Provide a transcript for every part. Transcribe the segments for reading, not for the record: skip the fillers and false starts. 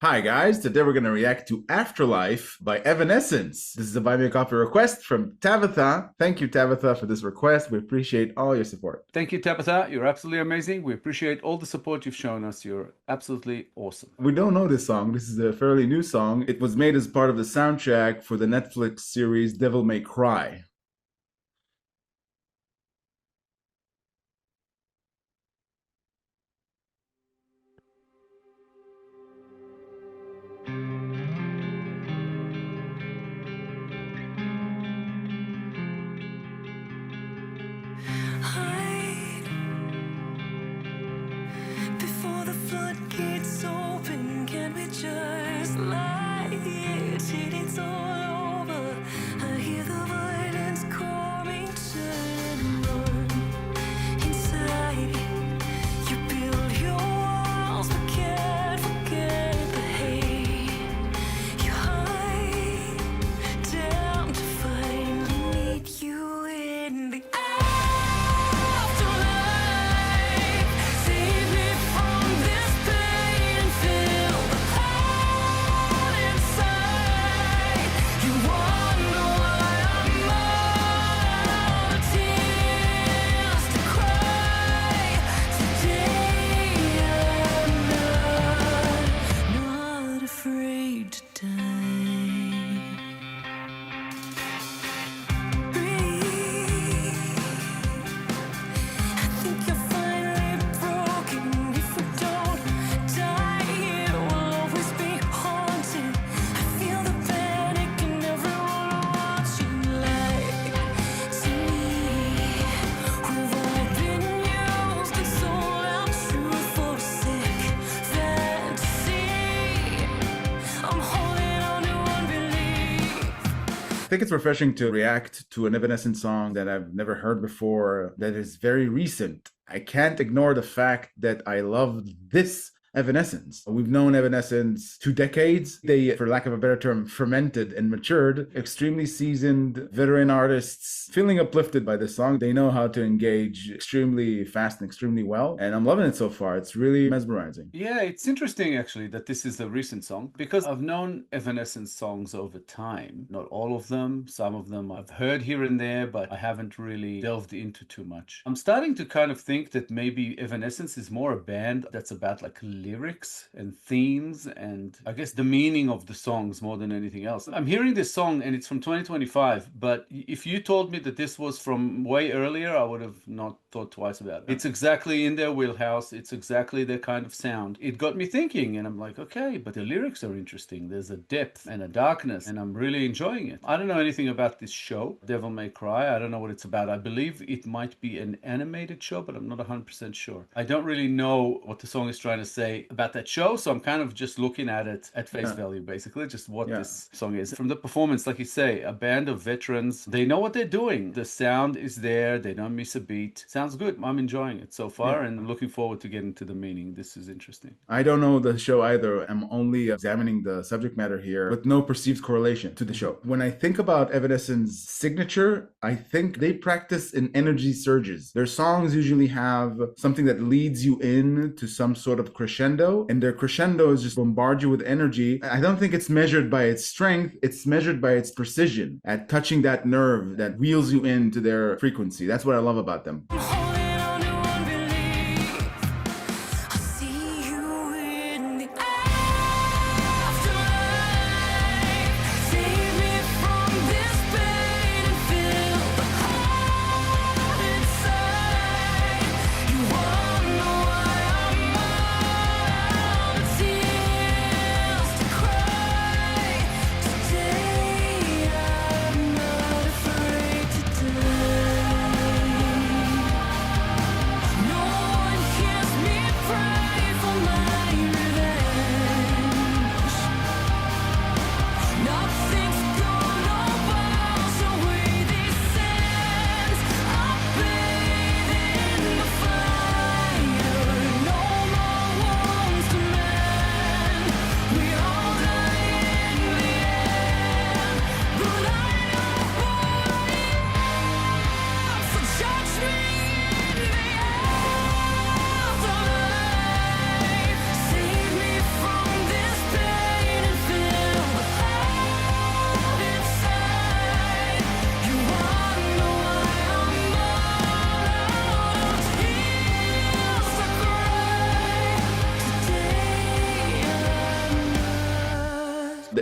Hi guys, today we're going to react to Afterlife by Evanescence. This is a BuyMeACoffee request from Tabitha. Thank you, Tabitha, for this request. We appreciate all your support. Thank you, Tabitha. You're absolutely amazing. We appreciate all the support you've shown us. You're absolutely awesome. We don't know this song. This is a fairly new song. It was made as part of the soundtrack for the Netflix series Devil May Cry. Before the floodgates open, can we just lie here till it's all over? I hear the violence calling, turn and run inside. You build your walls but can't forget the hate. You hide down to finally meet you in the I think it's refreshing to react to an Evanescence song that I've never heard before, that is very recent. I can't ignore the fact that I love this Evanescence. We've known Evanescence 2 decades. They, for lack of a better term, fermented and matured. Extremely seasoned veteran artists, feeling uplifted by this song. They know how to engage extremely fast and extremely well, and I'm loving it so far. It's really mesmerizing. Yeah, it's interesting actually that this is a recent song because I've known Evanescence songs over time. Not all of them. Some of them I've heard here and there, but I haven't really delved into too much. I'm starting to kind of think that maybe Evanescence is more a band that's about like lyrics and themes and I guess the meaning of the songs more than anything else. I'm hearing this song and it's from 2025, but if you told me that this was from way earlier, I would have not thought twice about it. It's exactly in their wheelhouse. It's exactly their kind of sound. It got me thinking and I'm like, okay, but the lyrics are interesting. There's a depth and a darkness and I'm really enjoying it. I don't know anything about this show, Devil May Cry. I don't know what it's about. I believe it might be an animated show, but I'm not 100% sure. I don't really know what the song is trying to say about that show, so I'm kind of just looking at it at face value, basically, just what this song is. From the performance, like you say, a band of veterans, they know what they're doing. The sound is there, they don't miss a beat. Sounds good. I'm enjoying it so far and looking forward to getting to the meaning. This is interesting. I don't know the show either. I'm only examining the subject matter here, with no perceived correlation to the show. When I think about Evanescence's signature, I think they practice in energy surges. Their songs usually have something that leads you in to some sort of crescendo, and their crescendos just bombard you with energy. I don't think it's measured by its strength, it's measured by its precision at touching that nerve that reels you into their frequency. That's what I love about them.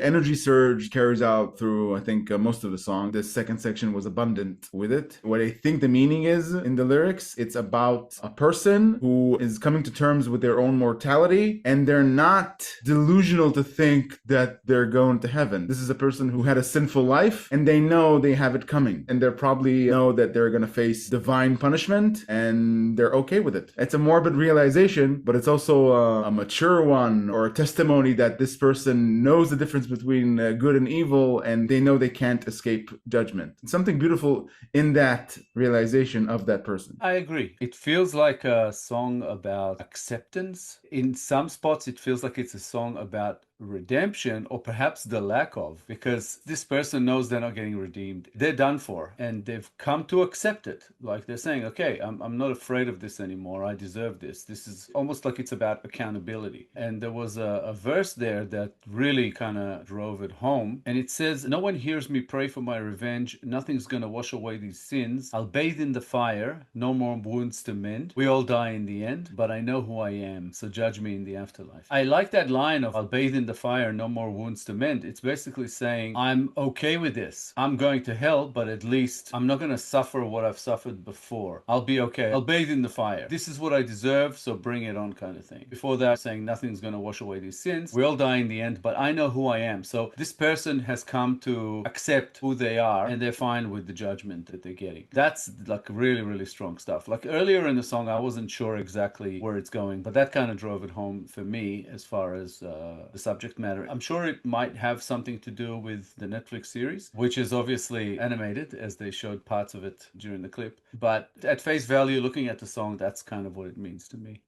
The energy surge carries out through, I think, most of the song. The second section was abundant with it. What I think the meaning is in the lyrics, it's about a person who is coming to terms with their own mortality, and they're not delusional to think that they're going to heaven. This is a person who had a sinful life, and they know they have it coming, and they probably know that they're going to face divine punishment, and they're okay with it. It's a morbid realization, but it's also a mature one, or a testimony that this person knows the difference between good and evil, and they know they can't escape judgment. Something beautiful in that realization of that person. I agree. It feels like a song about acceptance. In some spots, it feels like it's a song about redemption, or perhaps the lack of, because this person knows they're not getting redeemed. They're done for, and they've come to accept it. Like they're saying, okay, I'm not afraid of this anymore. I deserve this. This is almost like it's about accountability. And there was a verse there that really kind of drove it home. And it says, no one hears me pray for my revenge. Nothing's going to wash away these sins. I'll bathe in the fire. No more wounds to mend. We all die in the end, but I know who I am. So judge me in the afterlife. I like that line of I'll bathe in the fire, no more wounds to mend. It's basically saying, I'm okay with this. I'm going to hell, but at least I'm not going to suffer what I've suffered before. I'll be okay. I'll bathe in the fire. This is what I deserve, so bring it on, kind of thing. Before that, saying nothing's going to wash away these sins. We all die in the end, but I know who I am. So this person has come to accept who they are, and they're fine with the judgment that they're getting. That's like really, really strong stuff. Like earlier in the song, I wasn't sure exactly where it's going, but that kind of drove it home for me as far as the subject matter. I'm sure it might have something to do with the Netflix series, which is obviously animated, as they showed parts of it during the clip. But at face value, looking at the song, that's kind of what it means to me.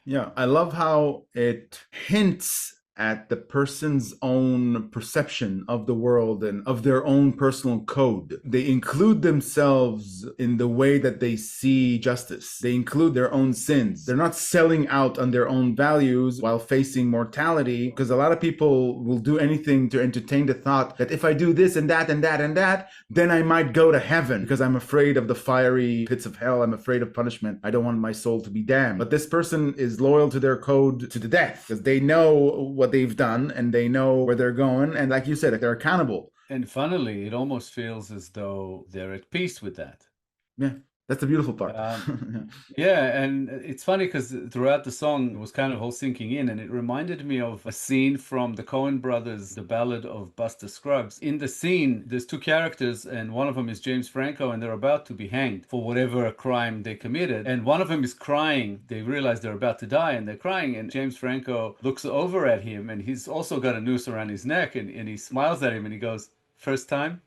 Yeah, I love how it hints at the person's own perception of the world and of their own personal code. They include themselves in the way that they see justice. They include their own sins. They're not selling out on their own values while facing mortality, because a lot of people will do anything to entertain the thought that if I do this and that and that and that, then I might go to heaven because I'm afraid of the fiery pits of hell. I'm afraid of punishment. I don't want my soul to be damned. But this person is loyal to their code to the death because they know what they've done and they know where they're going, and like you said, they're accountable. And funnily, it almost feels as though they're at peace with that. Yeah, that's the beautiful part. Yeah, and it's funny because throughout the song it was kind of all sinking in, and it reminded me of a scene from the Coen brothers, The Ballad of Buster Scruggs. In the scene, there's two characters, and one of them is James Franco, and they're about to be hanged for whatever crime they committed. And one of them is crying. They realize they're about to die, and they're crying, and James Franco looks over at him, and he's also got a noose around his neck, and he smiles at him, and he goes, "First time?"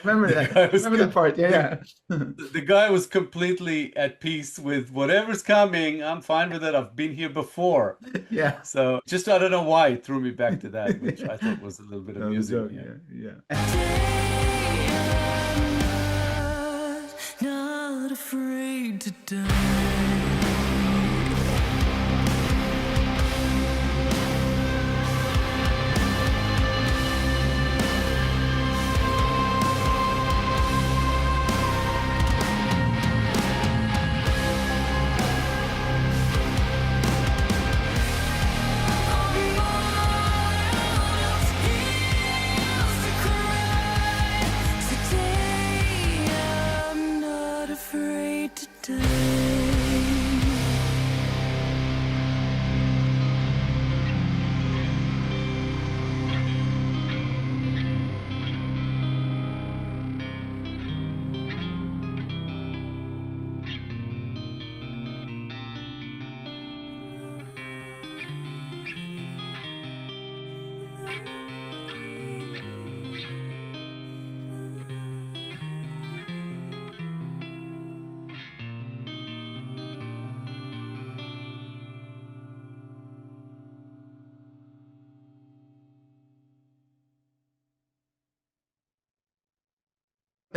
Remember that. Remember that part. Yeah. The guy was completely at peace with whatever's coming. I'm fine with it. I've been here before. Yeah. So just, I don't know why it threw me back to that, which I thought was a little bit amusing. Yeah. Not afraid to die. Today I'm not afraid to die.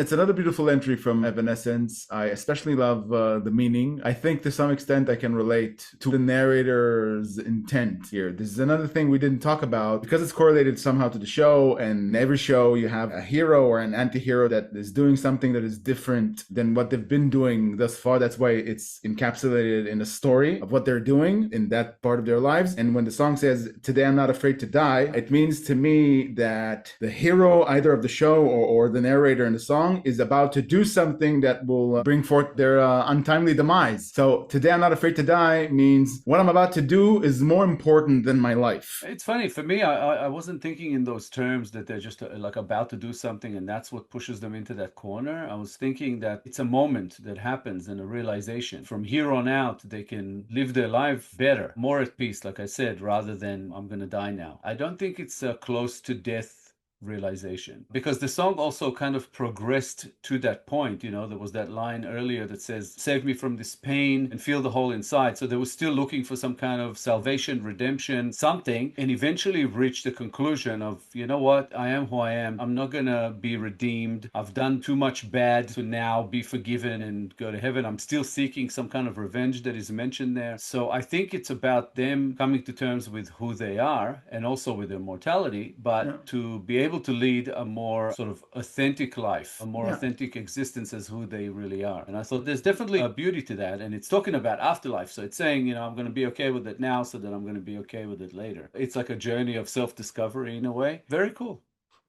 It's another beautiful entry from Evanescence. I especially love the meaning. I think to some extent I can relate to the narrator's intent here. This is another thing we didn't talk about because it's correlated somehow to the show, and in every show you have a hero or an anti-hero that is doing something that is different than what they've been doing thus far. That's why it's encapsulated in a story of what they're doing in that part of their lives. And when the song says, "Today I'm not afraid to die," it means to me that the hero, either of the show or the narrator in the song, is about to do something that will bring forth their untimely demise. So "Today I'm not afraid to die" means what I'm about to do is more important than my life. It's funny for me. I wasn't thinking in those terms that they're just like about to do something and that's what pushes them into that corner. I was thinking that it's a moment that happens and a realization. From here on out, they can live their life better, more at peace, like I said, rather than "I'm gonna die now." I don't think it's close to death realization, because the song also kind of progressed to that point. You know, there was that line earlier that says, "Save me from this pain and feel the hole inside." So they were still looking for some kind of salvation, redemption, something, and eventually reached the conclusion of, you know what, I am who I am. I'm not gonna be redeemed. I've done too much bad to now be forgiven and go to heaven. I'm still seeking some kind of revenge that is mentioned there. So I think it's about them coming to terms with who they are and also with their mortality, but to be able to lead a more sort of authentic life, a more authentic existence as who they really are. And I thought there's definitely a beauty to that. And it's talking about afterlife. So it's saying, you know, I'm going to be okay with it now so that I'm going to be okay with it later. It's like a journey of self-discovery in a way. Very cool.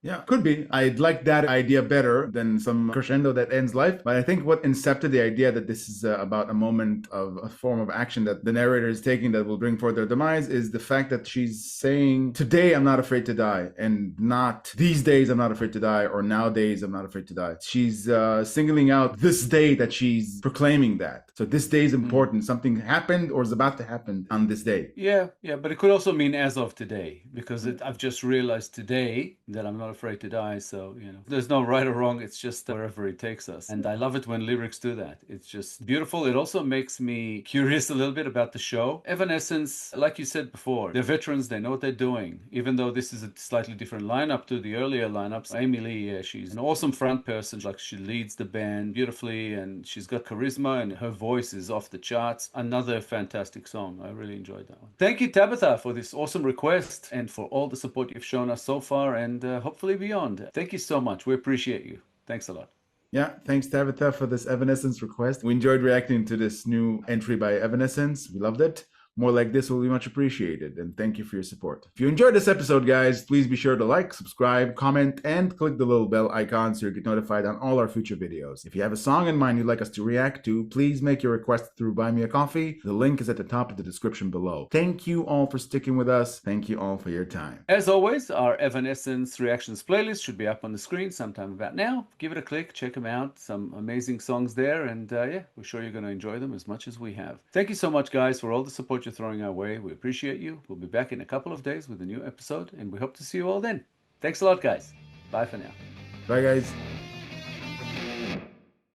Yeah, could be. I'd like that idea better than some crescendo that ends life. But I think what incepted the idea that this is about a moment of a form of action that the narrator is taking that will bring forth their demise is the fact that she's saying, "Today I'm not afraid to die," and not "These days I'm not afraid to die," or "Nowadays I'm not afraid to die." She's singling out this day that she's proclaiming that. So this day is important. Something happened or is about to happen on this day. Yeah, but it could also mean as of today, because I've just realized today that I'm not afraid to die. So, you know, there's no right or wrong. It's just wherever it takes us. And I love it when lyrics do that. It's just beautiful. It also makes me curious a little bit about the show. Evanescence, like you said before, they're veterans. They know what they're doing. Even though this is a slightly different lineup to the earlier lineups. Amy Lee, she's an awesome front person. Like, she leads the band beautifully and she's got charisma and her voice is off the charts. Another fantastic song. I really enjoyed that one. Thank you, Tabitha, for this awesome request and for all the support you've shown us so far and hopefully beyond. Thank you so much. We appreciate you. Thanks a lot. Yeah, thanks Tabitha for this Evanescence request. We enjoyed reacting to this new entry by Evanescence. We loved it. More like this will be much appreciated, and thank you for your support. If you enjoyed this episode, guys, please be sure to like, subscribe, comment, and click the little bell icon so you get notified on all our future videos. If you have a song in mind you'd like us to react to, please make your request through BuyMeACoffee. The link is at the top of the description below. Thank you all for sticking with us. Thank you all for your time. As always, our Evanescence reactions playlist should be up on the screen sometime about now. Give it a click, check them out. Some amazing songs there, and yeah, we're sure you're going to enjoy them as much as we have. Thank you so much, guys, for all the support you're throwing our way. We appreciate you. We'll be back in a couple of days with a new episode, and we hope to see you all then. Thanks a lot, guys. Bye for now. Bye, guys.